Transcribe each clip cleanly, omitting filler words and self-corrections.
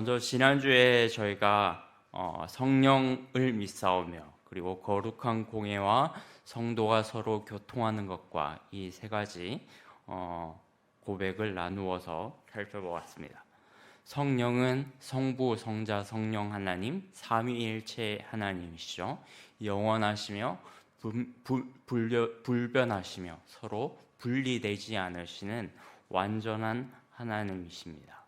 먼저 지난주에 저희가 성령을 믿사오며 그리고 거룩한 공예와 성도가 서로 교통하는 것과 이 세 가지 고백을 나누어서 살펴보았습니다. 성령은 성부, 성자, 성령 하나님, 삼위일체 하나님이시죠. 영원하시며 불변하시며 서로 분리되지 않으시는 완전한 하나님이십니다.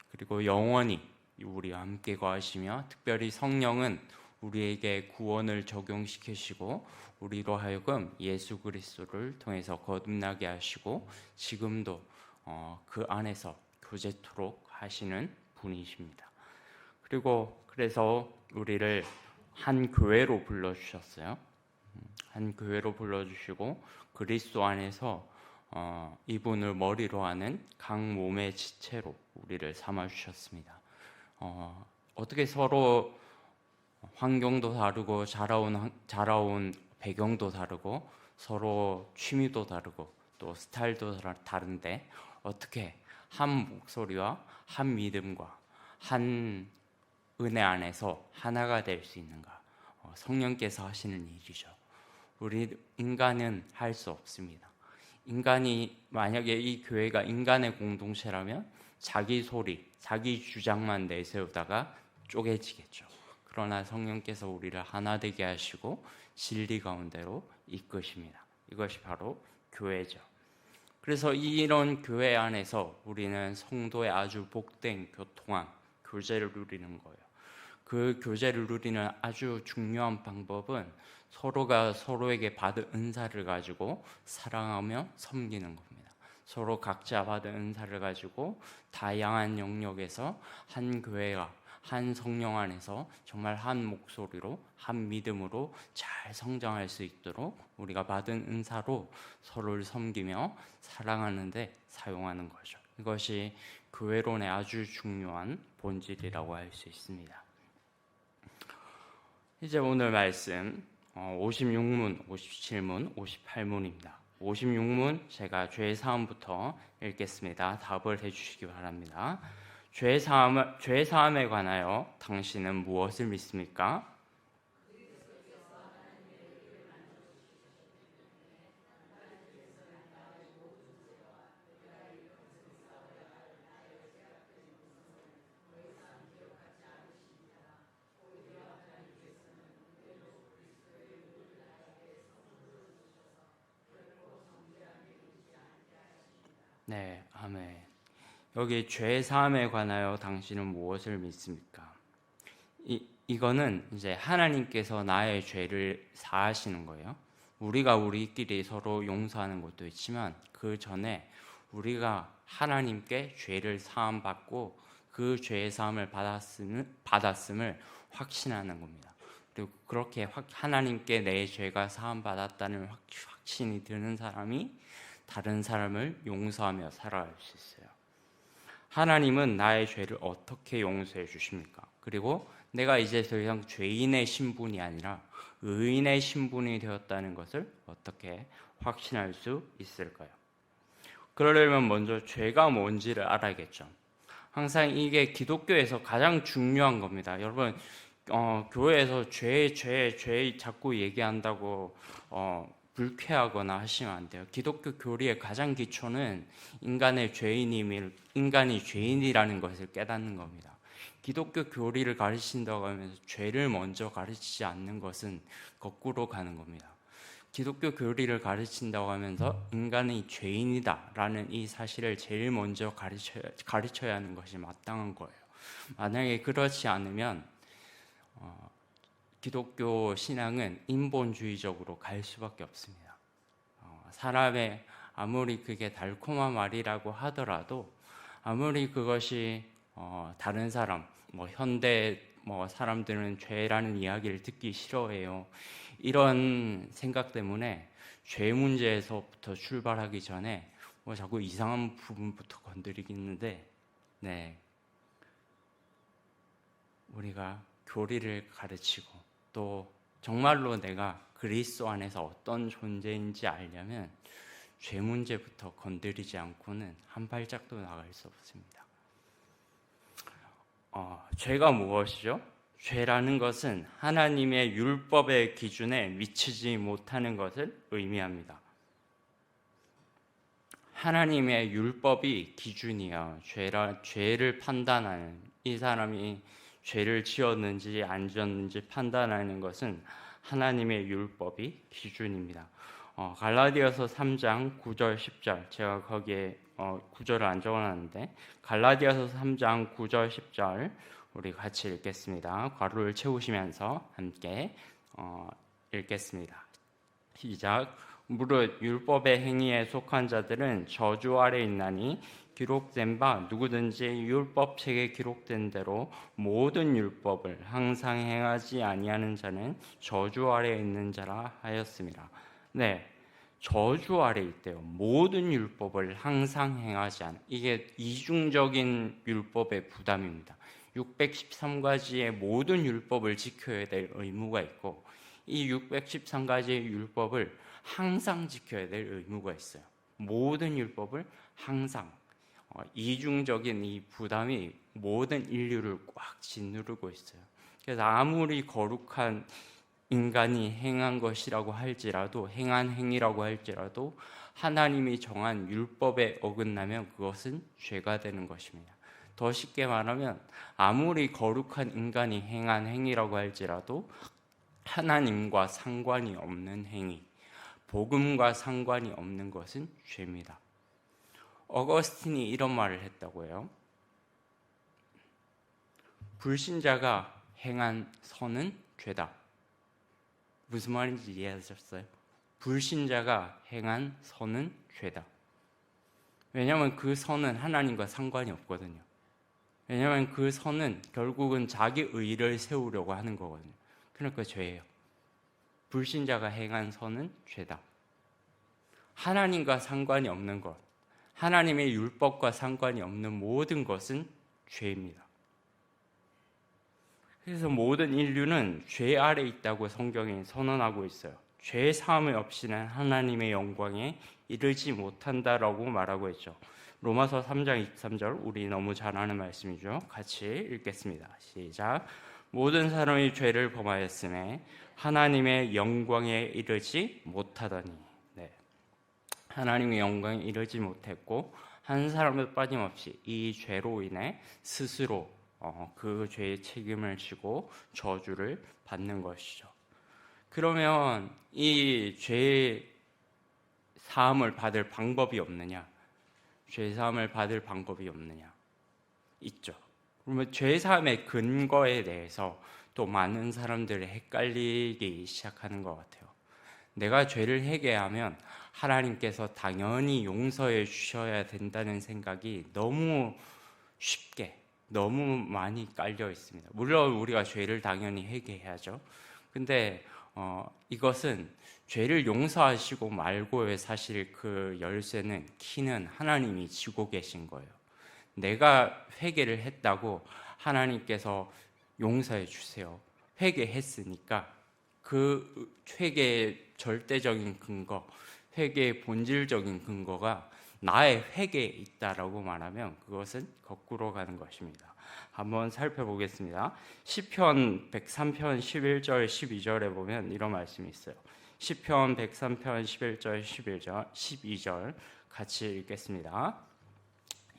그리고 영원히 우리와 함께 거하시며 특별히 성령은 우리에게 구원을 적용시키시고 우리로 하여금 예수 그리스도를 통해서 거듭나게 하시고 지금도 그 안에서 교제토록 하시는 분이십니다. 그리고 그래서 우리를 한 교회로 불러주셨어요. 한 교회로 불러주시고 그리스도 안에서 이분을 머리로 하는 각 몸의 지체로 우리를 삼아주셨습니다. 어떻게 서로 환경도 다르고 자라온 배경도 다르고 서로 취미도 다르고 또 스타일도 다른데 어떻게 한 목소리와 한 믿음과 한 은혜 안에서 하나가 될 수 있는가? 성령께서 하시는 일이죠. 우리 인간은 할 수 없습니다. 인간이 만약에 이 교회가 인간의 공동체라면 자기 소리, 자기 주장만 내세우다가 쪼개지겠죠. 그러나 성령께서 우리를 하나 되게 하시고 진리 가운데로 이끄십니다. 이것이 바로 교회죠. 그래서 이런 교회 안에서 우리는 성도의 아주 복된 교통한 교제를 누리는 거예요. 그 교제를 누리는 아주 중요한 방법은 서로가 서로에게 받은 은사를 가지고 사랑하며 섬기는 겁니다. 서로 각자 받은 은사를 가지고 다양한 영역에서 한 교회가 한 성령 안에서 정말 한 목소리로 한 믿음으로 잘 성장할 수 있도록 우리가 받은 은사로 서로를 섬기며 사랑하는 데 사용하는 거죠. 이것이 교회론의 아주 중요한 본질이라고 할 수 있습니다. 이제 오늘 말씀 56문, 57문, 58문입니다. 56문 제가 죄 사함부터 읽겠습니다. 답을 해주시기 바랍니다. 죄 사함에 관하여 당신은 무엇을 믿습니까? 네, 아멘. 여기 죄 사함에 관하여 당신은 무엇을 믿습니까? 이거는 이제 하나님께서 나의 죄를 사하시는 거예요. 우리가 우리끼리 서로 용서하는 것도 있지만 그 전에 우리가 하나님께 죄를 사함 받고 그 죄의 사함을 받았음을 확신하는 겁니다. 그리고 그렇게 하나님께 내 죄가 사함 받았다는 확신이 드는 사람이 다른 사람을 용서하며 살아갈 수 있어요. 하나님은 나의 죄를 어떻게 용서해 주십니까? 그리고 내가 이제 더 이상 죄인의 신분이 아니라 의인의 신분이 되었다는 것을 어떻게 확신할 수 있을까요? 그러려면 먼저 죄가 뭔지를 알아야겠죠. 항상 이게 기독교에서 가장 중요한 겁니다. 여러분, 교회에서 죄 자꾸 얘기한다고 불쾌하거나 하시면 안 돼요. 기독교 교리의 가장 기초는 인간이 죄인이라는 것을 깨닫는 겁니다. 기독교 교리를 가르친다고 하면서 죄를 먼저 가르치지 않는 것은 거꾸로 가는 겁니다. 기독교 교리를 가르친다고 하면서 인간이 죄인이다라는 이 사실을 제일 먼저 가르쳐야 하는 것이 마땅한 거예요. 만약에 그렇지 않으면 기독교 신앙은 인본주의적으로 갈 수밖에 없습니다. 사람의 아무리 그게 달콤한 말이라고 하더라도 아무리 그것이 다른 사람, 현대 사람들은 죄라는 이야기를 듣기 싫어해요. 이런 생각 때문에 죄 문제에서부터 출발하기 전에 자꾸 이상한 부분부터 건드리겠는데, 네, 우리가 교리를 가르치고 또 정말로 내가 그리스도 안에서 어떤 존재인지 알려면 죄 문제부터 건드리지 않고는 한 발짝도 나갈 수 없습니다. 죄가 무엇이죠? 죄라는 것은 하나님의 율법의 기준에 미치지 못하는 것을 의미합니다. 하나님의 율법이 기준이야. 죄를 판단하는, 이 사람이 죄를 지었는지 안 지었는지 판단하는 것은 하나님의 율법이 기준입니다. 갈라디아서 3장 9절 10절, 제가 거기에 구절을 안 적어놨는데 갈라디아서 3장 9절 10절 우리 같이 읽겠습니다. 괄호를 채우시면서 함께 읽겠습니다. 시작. 무릇 율법의 행위에 속한 자들은 저주 아래 있나니 기록된 바 누구든지 율법책에 기록된 대로 모든 율법을 항상 행하지 아니하는 자는 저주 아래 있는 자라 하였습니다. 네, 저주 아래 있대요. 모든 율법을 항상 행하지 않아. 이게 이중적인 율법의 부담입니다. 613가지의 모든 율법을 지켜야 될 의무가 있고, 이 613가지의 율법을 항상 지켜야 될 의무가 있어요. 모든 율법을 항상. 이중적인 이 부담이 모든 인류를 꽉 짓누르고 있어요. 그래서 아무리 거룩한 인간이 행한 것이라고 할지라도, 행한 행위라고 할지라도 하나님이 정한 율법에 어긋나면 그것은 죄가 되는 것입니다. 더 쉽게 말하면 아무리 거룩한 인간이 행한 행위라고 할지라도 하나님과 상관이 없는 행위, 복음과 상관이 없는 것은 죄입니다. 어거스틴이 이런 말을 했다고 해요. 불신자가 행한 선은 죄다. 무슨 말인지 이해하셨어요? 불신자가 행한 선은 죄다. 왜냐하면 그 선은 하나님과 상관이 없거든요. 왜냐하면 그 선은 결국은 자기 의를 세우려고 하는 거거든요. 그러니까 죄예요. 불신자가 행한 선은 죄다. 하나님과 상관이 없는 것, 하나님의 율법과 상관이 없는 모든 것은 죄입니다. 그래서 모든 인류는 죄 아래 있다고 성경이 선언하고 있어요. 죄 사함이 없이는 하나님의 영광에 이르지 못한다라고 말하고 있죠. 로마서 3장 23절, 우리 너무 잘 아는 말씀이죠. 같이 읽겠습니다. 시작. 모든 사람이 죄를 범하였음에 하나님의 영광에 이르지 못하더니. 네. 하나님의 영광에 이르지 못했고 한 사람도 빠짐없이 이 죄로 인해 스스로 그 죄의 책임을 지고 저주를 받는 것이죠. 그러면 이 죄 사함을 받을 방법이 없느냐? 죄 사함을 받을 방법이 없느냐? 있죠. 그러면 죄 사함의 근거에 대해서 또 많은 사람들이 헷갈리기 시작하는 것 같아요. 내가 죄를 회개하면 하나님께서 당연히 용서해 주셔야 된다는 생각이 너무 쉽게, 너무 많이 깔려 있습니다. 물론 우리가 죄를 당연히 회개해야죠. 근데 이것은 죄를 용서하시고 말고의 사실 그 열쇠는, 키는 하나님이 쥐고 계신 거예요. 내가 회개를 했다고 하나님께서 용서해 주세요. 회개했으니까 그 회개의 절대적인 근거, 회개의 본질적인 근거가 나의 회개에 있다라고 말하면 그것은 거꾸로 가는 것입니다. 한번 살펴보겠습니다. 시편 103편 11절 12절에 보면 이런 말씀이 있어요. 시편 103편 11절 12절 같이 읽겠습니다.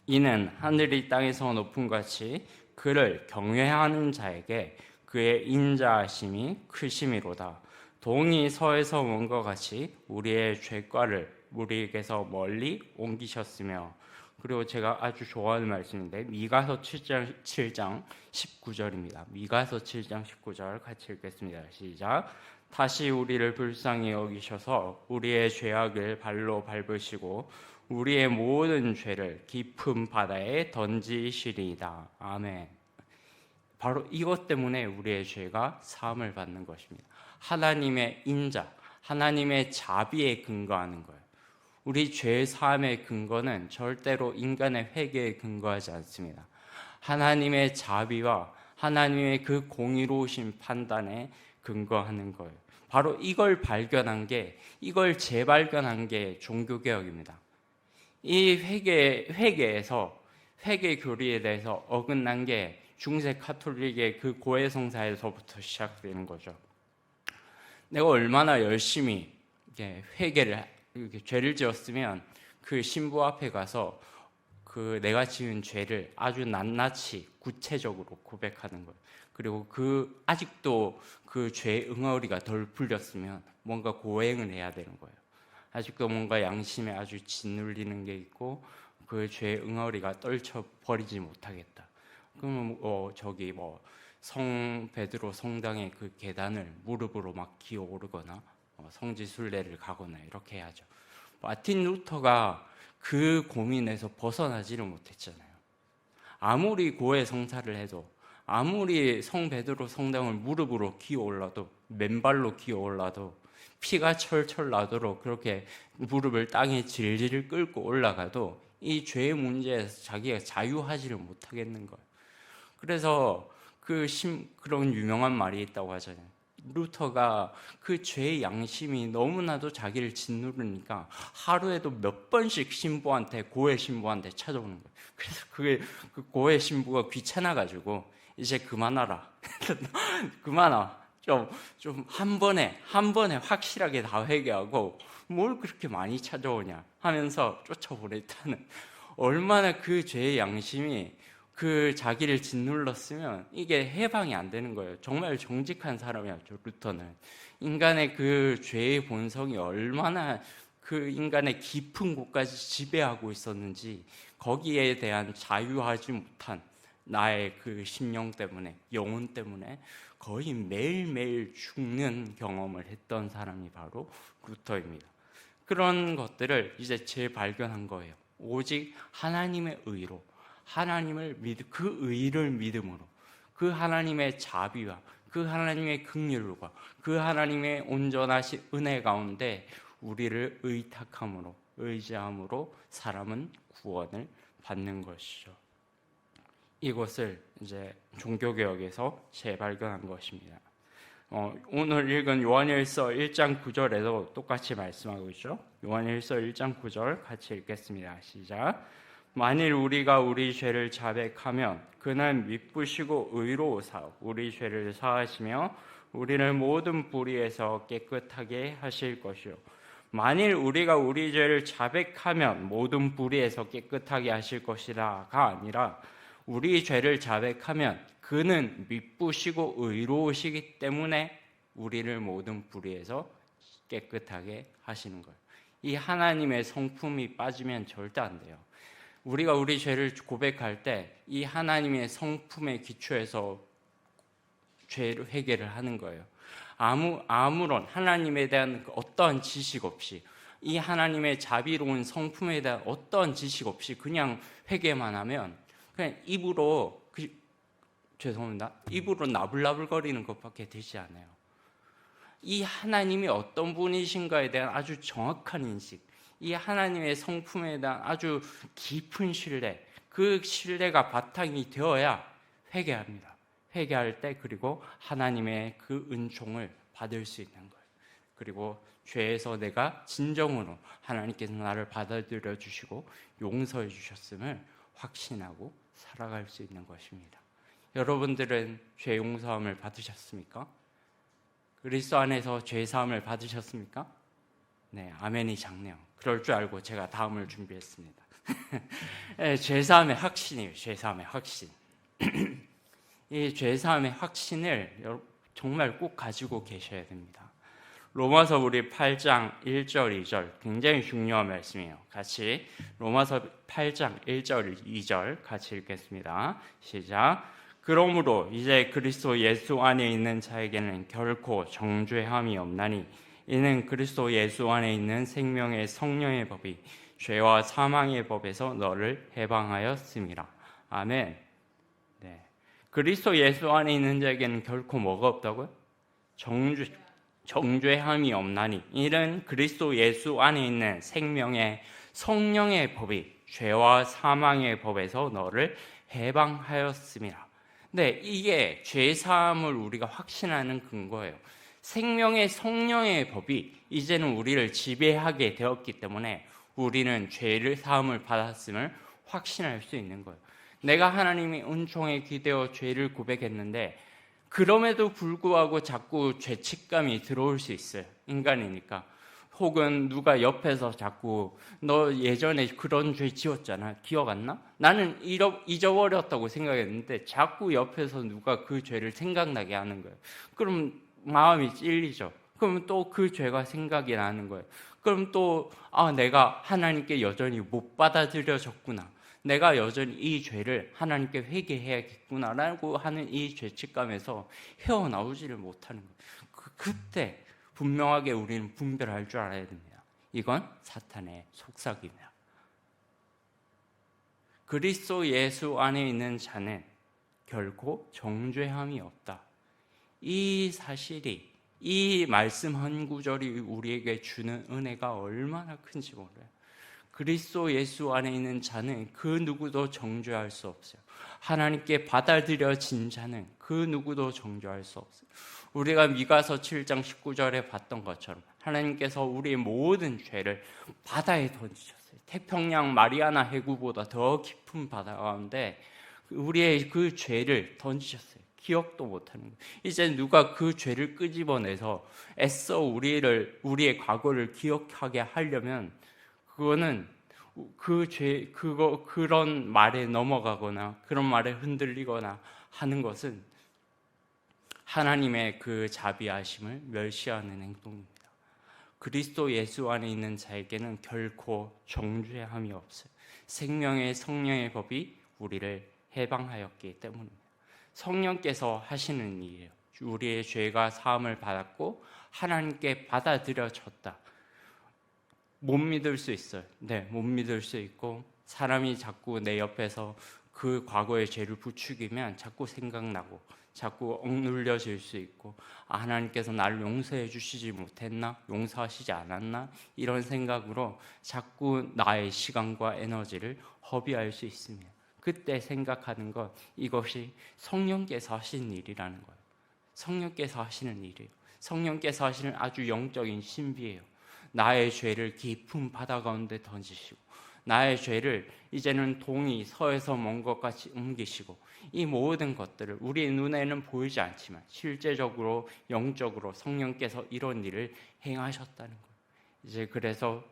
이는 하늘이 땅에서 높음 같이 그를 경외하는 자에게 그의 인자하심이 크심이로다. 동이 서에서 온 것 같이 우리의 죄과를 우리에게서 멀리 옮기셨으며. 그리고 제가 아주 좋아하는 말씀인데 미가서 7장 19절입니다. 미가서 7장 19절 같이 읽겠습니다. 시작. 다시 우리를 불쌍히 여기셔서 우리의 죄악을 발로 밟으시고 우리의 모든 죄를 깊은 바다에 던지시리이다. 아멘. 바로 이것 때문에 우리의 죄가 사함을 받는 것입니다. 하나님의 인자, 하나님의 자비에 근거하는 거예요. 우리 죄 사함의 근거는 절대로 인간의 회개에 근거하지 않습니다. 하나님의 자비와 하나님의 그 공의로우신 판단에 근거하는 거예요. 바로 이걸 발견한 게, 이걸 재발견한 게 종교개혁입니다. 이 회개에서, 회개 교리에 대해서 어긋난 게 중세 카톨릭의 그 고해성사에서부터 시작되는 거죠. 내가 얼마나 열심히 회개를, 죄를 지었으면 그 신부 앞에 가서 그 내가 지은 죄를 아주 낱낱이 구체적으로 고백하는 거예요. 그리고 아직도 그 죄 응어리가 덜 풀렸으면 뭔가 고행을 해야 되는 거예요. 아직도 뭔가 양심에 아주 짓눌리는 게 있고 그 죄 응어리가 떨쳐버리지 못하겠다. 그러면 성 베드로 성당의 그 계단을 무릎으로 막 기어오르거나 성지순례를 가거나 이렇게 해야죠. 마틴 루터가 그 고민에서 벗어나지를 못했잖아요. 아무리 고해 성사를 해도, 아무리 성 베드로 성당을 무릎으로 기어올라도, 맨발로 기어올라도, 피가 철철 나도록 그렇게 무릎을 땅에 질질 끌고 올라가도 이 죄의 문제에서 자기가 자유하지를 못하겠는 거예요. 그래서 그런 유명한 말이 있다고 하잖아요. 루터가 그 죄의 양심이 너무나도 자기를 짓누르니까 하루에도 몇 번씩 고해 신부한테 찾아오는 거예요. 그래서 그 고해 신부가 귀찮아가지고 이제 그만하라. 그만하. 좀 한 번에 확실하게 다 회개하고 뭘 그렇게 많이 찾아오냐 하면서 쫓아보냈다는, 얼마나 그 죄의 양심이 그 자기를 짓눌렀으면 이게 해방이 안 되는 거예요. 정말 정직한 사람이었죠, 루터는. 인간의 그 죄의 본성이 얼마나 그 인간의 깊은 곳까지 지배하고 있었는지, 거기에 대한 자유하지 못한 나의 그 심령 때문에, 영혼 때문에 거의 매일매일 죽는 경험을 했던 사람이 바로 루터입니다. 그런 것들을 이제 재발견한 거예요. 오직 하나님의 의로, 그 의를 믿음으로, 그 하나님의 자비와 그 하나님의 긍휼과 그 하나님의 온전하신 은혜 가운데 우리를 의지함으로 사람은 구원을 받는 것이죠. 이것을 이제 종교개혁에서 재발견한 것입니다. 오늘 읽은 요한일서 1장 9절에도 똑같이 말씀하고 있죠. 요한일서 1장 9절 같이 읽겠습니다. 시작. 만일 우리가 우리 죄를 자백하면 그는 미쁘시고 의로우사 우리 죄를 사하시며 우리를 모든 불의에서 깨끗하게 하실 것이요. 만일 우리가 우리 죄를 자백하면 모든 불의에서 깨끗하게 하실 것이라가 아니라, 우리 죄를 자백하면 그는 미쁘시고 의로우시기 때문에 우리를 모든 불의에서 깨끗하게 하시는 거예요. 이 하나님의 성품이 빠지면 절대 안 돼요. 우리가 우리 죄를 고백할 때 이 하나님의 성품의 기초에서 죄를 회개를 하는 거예요. 아무런 하나님에 대한 어떠한 지식 없이, 이 하나님의 자비로운 성품에 대한 어떠한 지식 없이 그냥 회개만 하면 그냥 입으로 나불나불거리는 것밖에 되지 않아요. 이 하나님이 어떤 분이신가에 대한 아주 정확한 인식, 이 하나님의 성품에 대한 아주 깊은 신뢰, 그 신뢰가 바탕이 되어야 회개합니다. 회개할 때 그리고 하나님의 그 은총을 받을 수 있는 거예요. 그리고 죄에서 내가 진정으로 하나님께서 나를 받아들여 주시고 용서해 주셨음을 확신하고 살아갈 수 있는 것입니다. 여러분들은 죄 용서함을 받으셨습니까? 그리스도 안에서 죄 사함을 받으셨습니까? 네, 아멘이 작네요. 그럴 줄 알고 제가 다음을 준비했습니다. 네, 죄 사함의 확신이에요. 죄 사함의 확신. 이 죄 사함의 확신을 정말 꼭 가지고 계셔야 됩니다. 로마서 우리 8장 1절 2절 굉장히 중요한 말씀이에요. 같이 로마서 8장 1절 2절 같이 읽겠습니다. 시작. 그러므로 이제 그리스도 예수 안에 있는 자에게는 결코 정죄함이 없나니 이는 그리스도 예수 안에 있는 생명의 성령의 법이 죄와 사망의 법에서 너를 해방하였음이라. 아멘. 네. 그리스도 예수 안에 있는 자에게는 결코 뭐가 없다고요? 정죄함이 없나니 이는 그리스도 예수 안에 있는 생명의 성령의 법이 죄와 사망의 법에서 너를 해방하였음이라. 네, 이게 죄 사함을 우리가 확신하는 근거예요. 생명의 성령의 법이 이제는 우리를 지배하게 되었기 때문에 우리는 죄를 사함을 받았음을 확신할 수 있는 거예요. 내가 하나님의 은총에 기대어 죄를 고백했는데 그럼에도 불구하고 자꾸 죄책감이 들어올 수 있어요. 인간이니까. 혹은 누가 옆에서 자꾸 너 예전에 그런 죄 지었잖아. 기억 안 나? 나는 잊어버렸다고 생각했는데 자꾸 옆에서 누가 그 죄를 생각나게 하는 거예요. 그럼 마음이 찔리죠. 그럼 또 그 죄가 생각이 나는 거예요. 그럼 또 내가 하나님께 여전히 못 받아들여졌구나. 내가 여전히 이 죄를 하나님께 회개해야겠구나라고 하는 이 죄책감에서 헤어나오지를 못하는 거예요. 그때 분명하게 우리는 분별할 줄 알아야 됩니다. 이건 사탄의 속삭임이야. 그리스도 예수 안에 있는 자는 결코 정죄함이 없다. 이 사실이, 이 말씀 한 구절이 우리에게 주는 은혜가 얼마나 큰지 몰라요. 그리스도 예수 안에 있는 자는 그 누구도 정죄할 수 없어요. 하나님께 받아들여진 자는 그 누구도 정죄할 수 없어요. 우리가 미가서 7장 19절에 봤던 것처럼 하나님께서 우리의 모든 죄를 바다에 던지셨어요. 태평양 마리아나 해구보다 더 깊은 바다 가운데 우리의 그 죄를 던지셨어요. 기억도 못하는 거예요. 이제 누가 그 죄를 끄집어내서 애써 우리의 과거를 기억하게 하려면 그거는 그런 말에 넘어가거나 그런 말에 흔들리거나 하는 것은 하나님의 그 자비하심을 멸시하는 행동입니다. 그리스도 예수 안에 있는 자에게는 결코 정죄함이 없어요. 생명의 성령의 법이 우리를 해방하였기 때문입니다. 성령께서 하시는 일이에요. 우리의 죄가 사함을 받았고 하나님께 받아들여졌다. 못 믿을 수 있어요. 네, 못 믿을 수 있고 사람이 자꾸 내 옆에서 그 과거의 죄를 부추기면 자꾸 생각나고 자꾸 억눌려질 수 있고 하나님께서 나를 용서해 주시지 못했나? 용서하시지 않았나? 이런 생각으로 자꾸 나의 시간과 에너지를 허비할 수 있습니다. 그때 생각하는 것, 이것이 성령께서 하시는 일이라는 거예요. 성령께서 하시는 일이에요. 성령께서 하시는 아주 영적인 신비예요. 나의 죄를 깊은 바다 가운데 던지시고 나의 죄를 이제는 동이 서에서 먼 것 같이 옮기시고 이 모든 것들을 우리의 눈에는 보이지 않지만 실제적으로 영적으로 성령께서 이런 일을 행하셨다는 거예요. 이제 그래서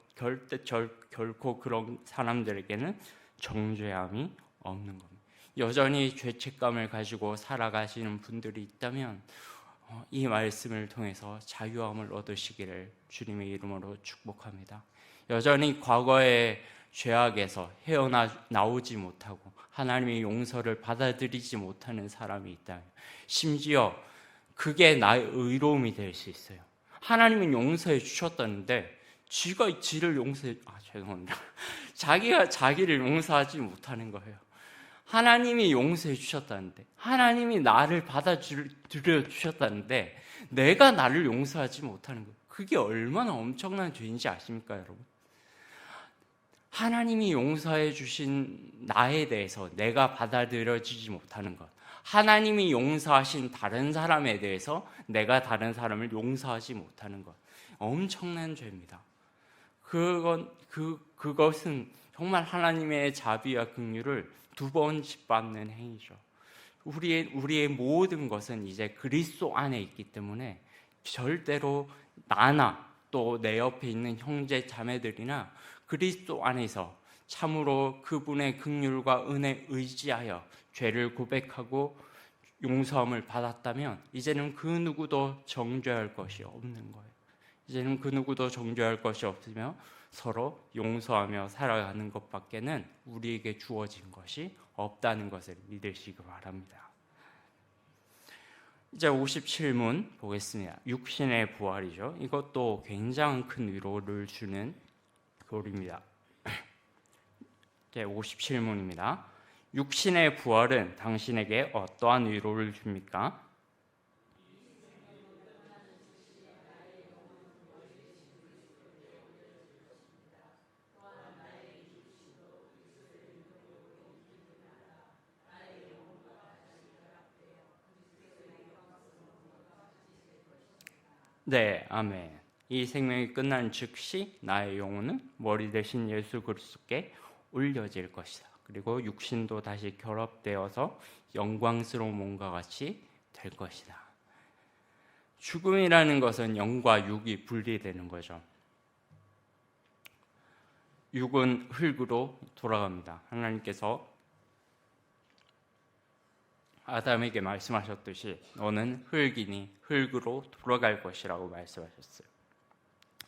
결코 그런 사람들에게는 정죄함이 없는 겁니다. 여전히 죄책감을 가지고 살아가시는 분들이 있다면 이 말씀을 통해서 자유함을 얻으시기를 주님의 이름으로 축복합니다. 여전히 과거의 죄악에서 헤어나오지 못하고 하나님의 용서를 받아들이지 못하는 사람이 있다면 심지어 그게 나의 의로움이 될 수 있어요. 하나님은 용서해 주셨다는데 지가 지를 죄송합니다. 자기가 자기를 용서하지 못하는 거예요. 하나님이 용서해 주셨다는데 하나님이 나를 받아들여 주셨다는데 내가 나를 용서하지 못하는 거예요. 그게 얼마나 엄청난 죄인지 아십니까, 여러분? 하나님이 용서해 주신 나에 대해서 내가 받아들여지지 못하는 것, 하나님이 용서하신 다른 사람에 대해서 내가 다른 사람을 용서하지 못하는 것, 엄청난 죄입니다. 그것은 정말 하나님의 자비와 긍휼을 두 번 짓밟는 행위죠. 우리의 모든 것은 이제 그리스도 안에 있기 때문에 절대로 나나 또 내 옆에 있는 형제 자매들이나 그리스도 안에서 참으로 그분의 긍휼과 은혜에 의지하여 죄를 고백하고 용서함을 받았다면 이제는 그 누구도 정죄할 것이 없는 거예요. 이제는 그 누구도 정죄할 것이 없으며 서로 용서하며 살아가는 것밖에는 우리에게 주어진 것이 없다는 것을 믿으시기 바랍니다. 이제 57문 보겠습니다. 육신의 부활이죠. 이것도 굉장히 큰 위로를 주는 글입니다. 이제 57문입니다. 육신의 부활은 당신에게 어떠한 위로를 줍니까? 네, 아멘. 이 생명이 끝난 즉시 나의 영혼은 머리 대신 예수 그리스도께 올려질 것이다. 그리고 육신도 다시 결합되어서 영광스러운 몸과 같이 될 것이다. 죽음이라는 것은 영과 육이 분리되는 거죠. 육은 흙으로 돌아갑니다. 하나님께서 아담에게 말씀하셨듯이 너는 흙이니 흙으로 돌아갈 것이라고 말씀하셨어요.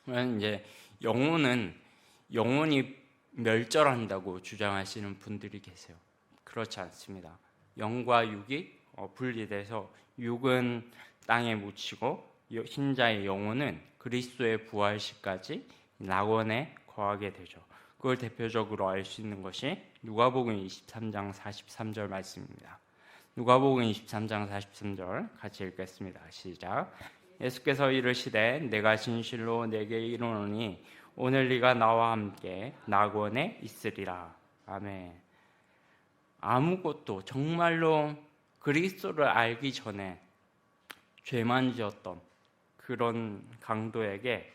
그러면 이제 영혼이 멸절한다고 주장하시는 분들이 계세요. 그렇지 않습니다. 영과 육이 분리돼서 육은 땅에 묻히고 신자의 영혼은 그리스도의 부활시까지 낙원에 거하게 되죠. 그걸 대표적으로 알 수 있는 것이 누가복음 23장 43절 말씀입니다. 누가복음 23장 43절 같이 읽겠습니다. 시작. 예수께서 이르시되 내가 진실로 내게 이르노니 오늘 네가 나와 함께 낙원에 있으리라. 아멘. 아무것도 정말로 그리스도를 알기 전에 죄만 지었던 그런 강도에게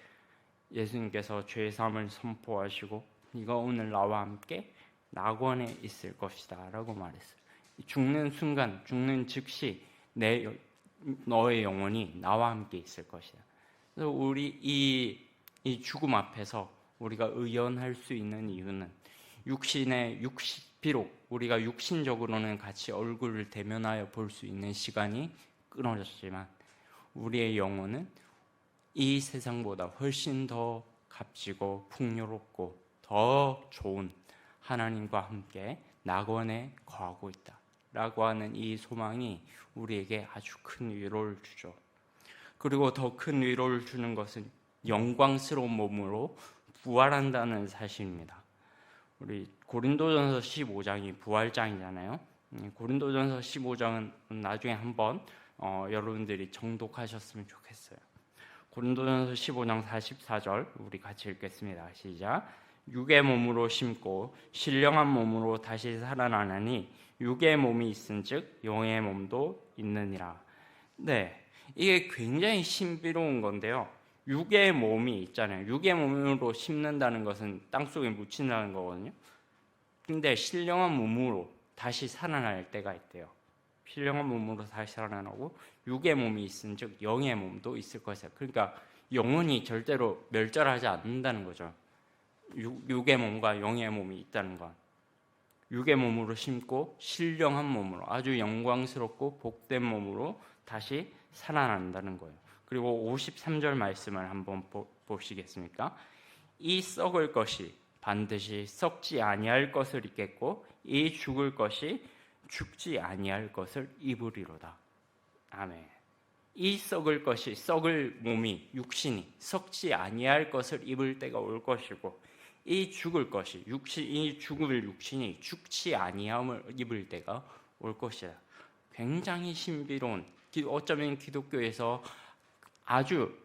예수님께서 죄사함을 선포하시고 네가 오늘 나와 함께 낙원에 있을 것이다 라고 말했어요. 죽는 순간, 죽는 즉시 너의 영혼이 나와 함께 있을 것이다. 그래서 우리 이 죽음 앞에서 우리가 의연할 수 있는 이유는 비록 우리가 육신적으로는 같이 얼굴을 대면하여 볼 수 있는 시간이 끊어졌지만 우리의 영혼은 이 세상보다 훨씬 더 값지고 풍요롭고 더 좋은 하나님과 함께 낙원에 거하고 있다 라고 하는 이 소망이 우리에게 아주 큰 위로를 주죠. 그리고 더 큰 위로를 주는 것은 영광스러운 몸으로 부활한다는 사실입니다. 우리 고린도전서 15장이 부활장이잖아요. 고린도전서 15장은 나중에 한번 여러분들이 정독하셨으면 좋겠어요. 고린도전서 15장 44절 우리 같이 읽겠습니다. 시작. 육의 몸으로 심고 신령한 몸으로 다시 살아나나니 육의 몸이 있은즉 영의 몸도 있느니라. 네, 이게 굉장히 신비로운 건데요. 육의 몸이 있잖아요. 육의 몸으로 심는다는 것은 땅속에 묻힌다는 거거든요. 근데 신령한 몸으로 다시 살아날 때가 있대요. 신령한 몸으로 다시 살아나고 육의 몸이 있은즉 영의 몸도 있을 것이다. 그러니까 영혼이 절대로 멸절하지 않는다는 거죠. 육의 몸과 영의 몸이 있다는 것. 육의 몸으로 심고 신령한 몸으로 아주 영광스럽고 복된 몸으로 다시 살아난다는 거예요. 그리고 53절 말씀을 한번 보시겠습니까? 이 썩을 것이 반드시 썩지 아니할 것을 입겠고 이 죽을 것이 죽지 아니할 것을 입으리로다. 아멘. 이 썩을 것이 썩을 몸이 육신이 썩지 아니할 것을 입을 때가 올 것이고 이 죽을 것이 이 죽을 육신이 죽지 아니함을 입을 때가 올 것이다. 굉장히 신비로운 어쩌면 기독교에서 아주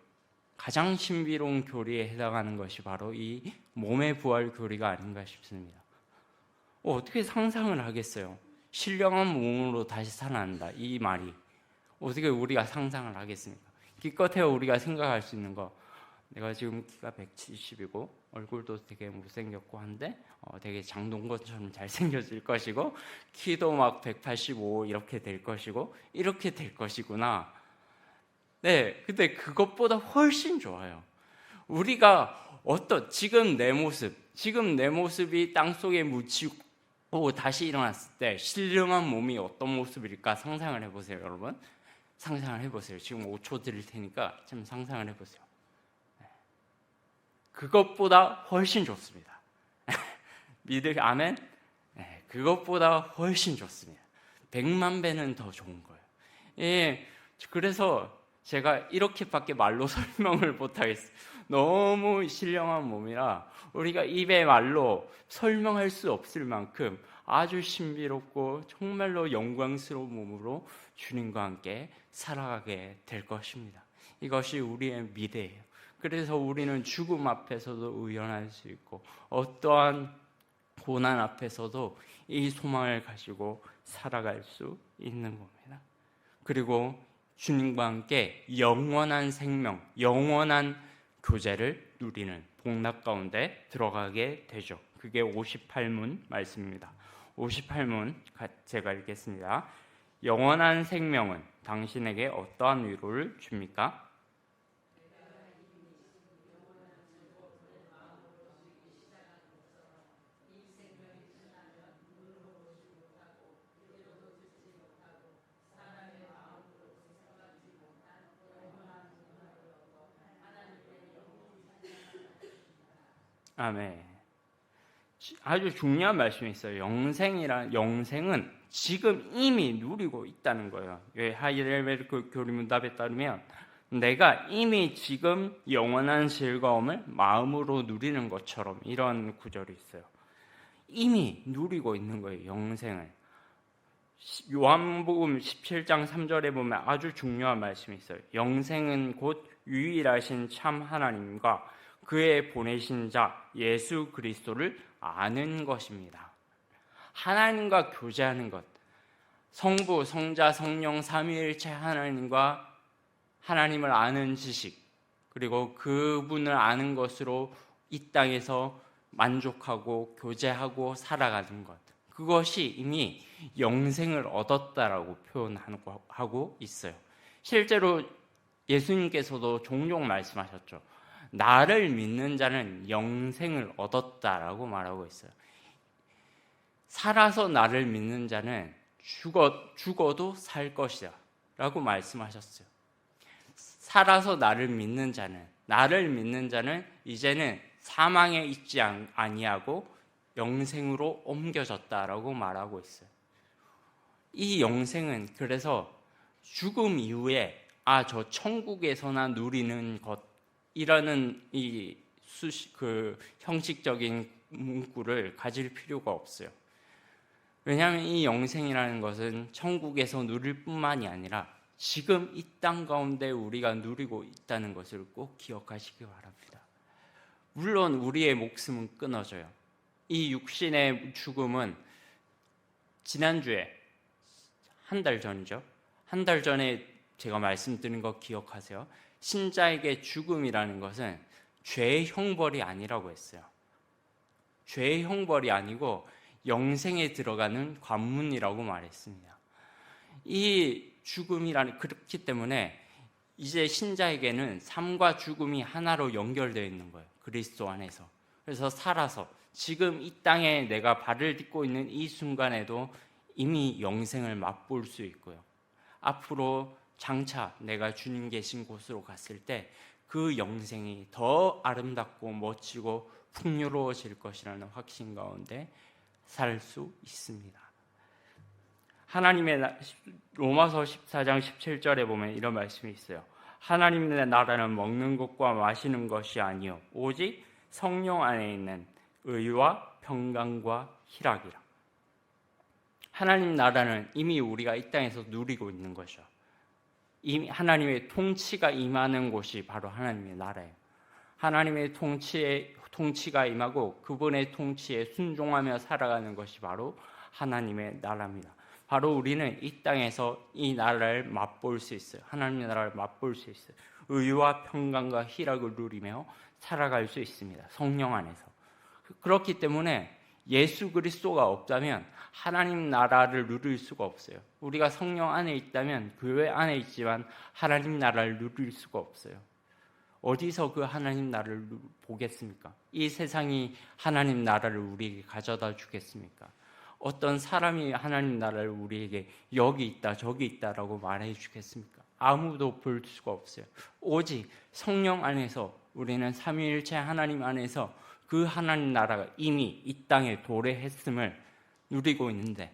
가장 신비로운 교리에 해당하는 것이 바로 이 몸의 부활 교리가 아닌가 싶습니다. 어떻게 상상을 하겠어요? 신령한 몸으로 다시 살아난다. 이 말이 어떻게 우리가 상상을 하겠습니까? 기껏해야 우리가 생각할 수 있는 거, 내가 지금 키가 170이고 얼굴도 되게 못생겼고 한데 되게 장동건처럼 잘생겨질 것이고 키도 막 185 이렇게 될 것이고 이렇게 될 것이구나. 네, 근데 그것보다 훨씬 좋아요. 우리가 지금 내 모습이 땅속에 묻히고 다시 일어났을 때 신령한 몸이 어떤 모습일까 상상을 해보세요, 여러분. 상상을 해보세요. 지금 5초 드릴 테니까 좀 상상을 해보세요. 그것보다 훨씬 좋습니다. 아멘? 네, 그것보다 훨씬 좋습니다. 100만 배는 더 좋은 거예요. 예, 그래서 제가 이렇게밖에 말로 설명을 못하겠어요. 너무 신령한 몸이라 우리가 입에 말로 설명할 수 없을 만큼 아주 신비롭고 정말로 영광스러운 몸으로 주님과 함께 살아가게 될 것입니다. 이것이 우리의 미래예요. 그래서 우리는 죽음 앞에서도 의연할 수 있고 어떠한 고난 앞에서도 이 소망을 가지고 살아갈 수 있는 겁니다. 그리고 주님과 함께 영원한 생명, 영원한 교제를 누리는 복락 가운데 들어가게 되죠. 그게 58문 말씀입니다. 58문 제가 읽겠습니다. 영원한 생명은 당신에게 어떠한 위로를 줍니까? 아멘. 아주 중요한 말씀이 있어요. 영생은 지금 이미 누리고 있다는 거예요. 하이델베르크 교리문답에 따르면 내가 이미 지금 영원한 즐거움을 마음으로 누리는 것처럼, 이런 구절이 있어요. 이미 누리고 있는 거예요, 영생을. 요한복음 17장 3절에 보면 아주 중요한 말씀이 있어요. 영생은 곧 유일하신 참 하나님과 그의 보내신 자 예수 그리스도를 아는 것입니다. 하나님과 교제하는 것, 성부, 성자, 성령 삼위일체 하나님과 하나님을 아는 지식, 그리고 그분을 아는 것으로 이 땅에서 만족하고 교제하고 살아가는 것, 그것이 이미 영생을 얻었다라고 표현하고 있어요. 실제로 예수님께서도 종종 말씀하셨죠. 나를 믿는 자는 영생을 얻었다라고 말하고 있어요. 살아서 나를 믿는 자는 죽어도 살 것이다 라고 말씀하셨어요. 살아서 나를 믿는 자는 이제는 사망에 있지 아니하고 영생으로 옮겨졌다라고 말하고 있어요. 이 영생은 그래서 죽음 이후에 저 천국에서나 누리는 것이라는 이 형식적인 문구를 가질 필요가 없어요. 왜냐하면 이 영생이라는 것은 천국에서 누릴 뿐만이 아니라 지금 이 땅 가운데 우리가 누리고 있다는 것을 꼭 기억하시기 바랍니다. 물론 우리의 목숨은 끊어져요. 이 육신의 죽음은 지난주에 한 달 전이죠. 한 달 전에 제가 말씀드린 거 기억하세요? 신자에게 죽음이라는 것은 죄의 형벌이 아니라고 했어요. 죄의 형벌이 아니고 영생에 들어가는 관문이라고 말했습니다. 이 죽음이라는, 그렇기 때문에 이제 신자에게는 삶과 죽음이 하나로 연결되어 있는 거예요. 그리스도 안에서. 그래서 살아서 지금 이 땅에 내가 발을 딛고 있는 이 순간에도 이미 영생을 맛볼 수 있고요. 앞으로 장차 내가 주님 계신 곳으로 갔을 때 그 영생이 더 아름답고 멋지고 풍요로워질 것이라는 확신 가운데 살 수 있습니다. 하나님의 로마서 14장 17절에 보면 이런 말씀이 있어요. 하나님의 나라는 먹는 것과 마시는 것이 아니요 오직 성령 안에 있는 의와 평강과 희락이라. 하나님 나라는 이미 우리가 이 땅에서 누리고 있는 것이죠. 이미 하나님의 통치가 임하는 곳이 바로 하나님의 나라예요. 하나님의 통치가 임하고 그분의 통치에 순종하며 살아가는 것이 바로 하나님의 나라입니다. 바로 우리는 이 땅에서 이 나라를 맛볼 수 있어요. 하나님의 나라를 맛볼 수 있어요. 의와 평강과 희락을 누리며 살아갈 수 있습니다. 성령 안에서. 그렇기 때문에 예수 그리스도가 없다면 하나님 나라를 누릴 수가 없어요. 우리가 성령 안에 있다면 교회 안에 있지만 하나님 나라를 누릴 수가 없어요. 어디서 그 하나님 나라를 보겠습니까? 이 세상이 하나님 나라를 우리에게 가져다 주겠습니까? 어떤 사람이 하나님 나라를 우리에게 여기 있다 저기 있다라고 말해 주겠습니까? 아무도 볼 수가 없어요. 오직 성령 안에서 우리는 삼위일체 하나님 안에서 그 하나님 나라가 이미 이 땅에 도래했음을 누리고 있는데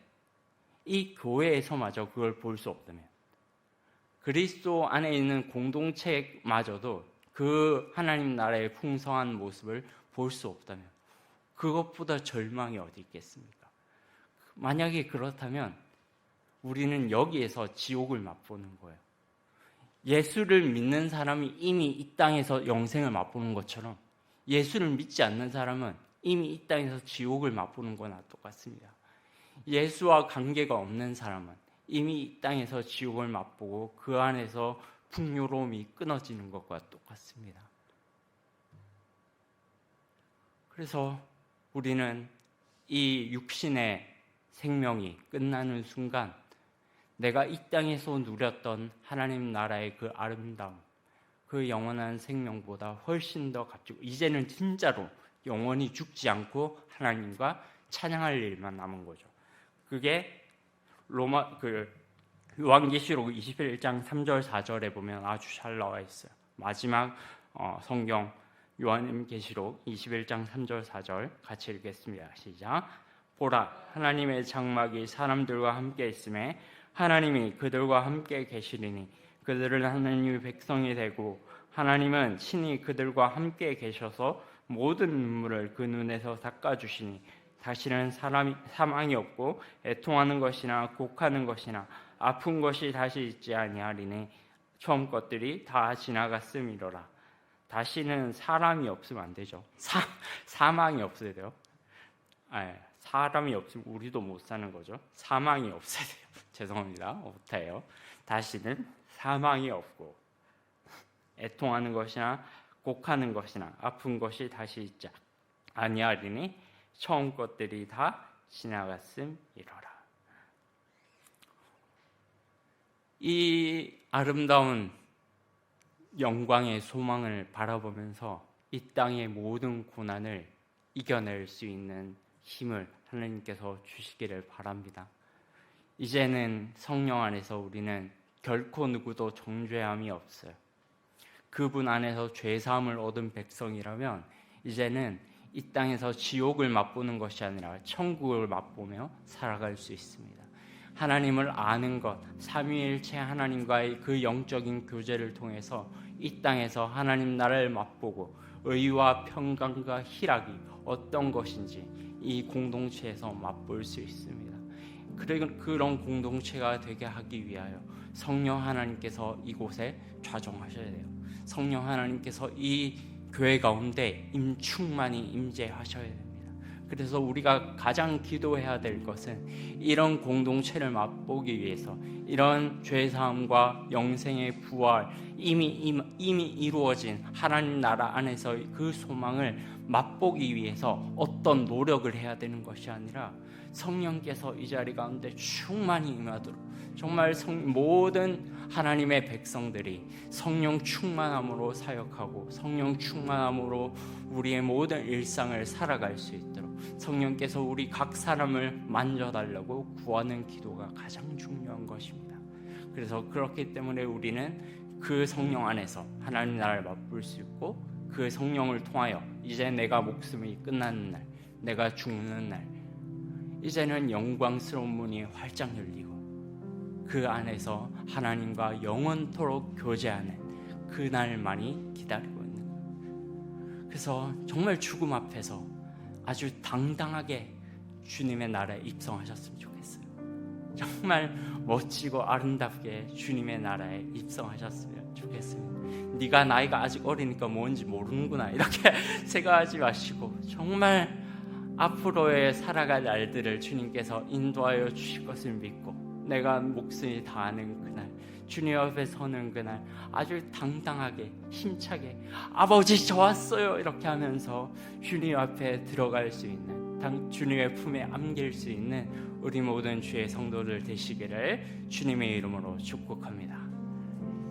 이 교회에서마저 그걸 볼 수 없다면, 그리스도 안에 있는 공동체마저도 그 하나님 나라의 풍성한 모습을 볼 수 없다면 그것보다 절망이 어디 있겠습니까? 만약에 그렇다면 우리는 여기에서 지옥을 맛보는 거예요. 예수를 믿는 사람이 이미 이 땅에서 영생을 맛보는 것처럼 예수를 믿지 않는 사람은 이미 이 땅에서 지옥을 맛보는 거나 똑같습니다. 예수와 관계가 없는 사람은 이미 이 땅에서 지옥을 맛보고 그 안에서 풍요로움이 끊어지는 것과 똑같습니다. 그래서 우리는 이 육신의 생명이 끝나는 순간 내가 이 땅에서 누렸던 하나님 나라의 그 아름다움, 그 영원한 생명보다 훨씬 더 값지고 이제는 진짜로 영원히 죽지 않고 하나님과 찬양할 일만 남은 거죠. 그게 요한계시록 21장 3절 4절에 보면 아주 잘 나와 있어요. 마지막 성경 요한계시록 21장 3절 4절 같이 읽겠습니다. 시작. 보라, 하나님의 장막이 사람들과 함께 있음에 하나님이 그들과 함께 계시리니 그들은 하나님의 백성이 되고 하나님은 친히 그들과 함께 계셔서 모든 눈물을 그 눈에서 닦아주시니 다시는 사망이 없고 애통하는 것이나 곡하는 것이나 아픈 것이 다시 있지 아니하리니 처음 것들이 다 지나갔음이로라. 다시는 사람이 없으면 안 되죠. 사망이 없어야 돼요. 사람이 없으면 우리도 못 사는 거죠. 사망이 없어야 돼요. 죄송합니다. 못해요. 다시는 사망이 없고 애통하는 것이나 곡하는 것이나 아픈 것이 다시 있지 아니하리니 처음 것들이 다 지나갔음이로라. 이 아름다운 영광의 소망을 바라보면서 이 땅의 모든 고난을 이겨낼 수 있는 힘을 하나님께서 주시기를 바랍니다. 이제는 성령 안에서 우리는 결코 누구도 정죄함이 없어요. 그분 안에서 죄사함을 얻은 백성이라면 이제는 이 땅에서 지옥을 맛보는 것이 아니라 천국을 맛보며 살아갈 수 있습니다. 하나님을 아는 것, 삼위일체 하나님과의 그 영적인 교제를 통해서 이 땅에서 하나님 나라를 맛보고 의와 평강과 희락이 어떤 것인지 이 공동체에서 맛볼 수 있습니다. 그런 공동체가 되게 하기 위하여 성령 하나님께서 이곳에 좌정하셔야 돼요. 성령 하나님께서 이 교회 가운데 충만히 임재하셔야 됩니다. 그래서 우리가 가장 기도해야 될 것은 이런 공동체를 맛보기 위해서 이런 죄사함과 영생의 부활 이미 이루어진 하나님 나라 안에서 그 소망을 맛보기 위해서 어떤 노력을 해야 되는 것이 아니라 성령께서 이 자리 가운데 충만히 임하도록 정말 모든 하나님의 백성들이 성령 충만함으로 사역하고 성령 충만함으로 우리의 모든 일상을 살아갈 수 있도록 성령께서 우리 각 사람을 만져달라고 구하는 기도가 가장 중요한 것입니다. 그래서 그렇기 때문에 우리는 그 성령 안에서 하나님 나라를 맛볼 수 있고 그 성령을 통하여 이제 내가 목숨이 끝나는 날, 내가 죽는 날, 이제는 영광스러운 문이 활짝 열리고 그 안에서 하나님과 영원토록 교제하는 그날만이 기다리고 있는 거예요. 그래서 정말 죽음 앞에서 아주 당당하게 주님의 나라에 입성하셨으면 좋겠어요. 정말 멋지고 아름답게 주님의 나라에 입성하셨으면 좋겠습니다. 네가 나이가 아직 어리니까 뭔지 모르는구나 이렇게 생각하지 마시고 정말 앞으로의 살아갈 날들을 주님께서 인도하여 주실 것을 믿고 내가 목숨이 다하는 그날 주님 앞에 서는 그날 아주 당당하게 힘차게 아버지 저 왔어요 이렇게 하면서 주님 앞에 들어갈 수 있는 주님의 품에 안길 수 있는 우리 모든 주의 성도들 되시기를 주님의 이름으로 축복합니다.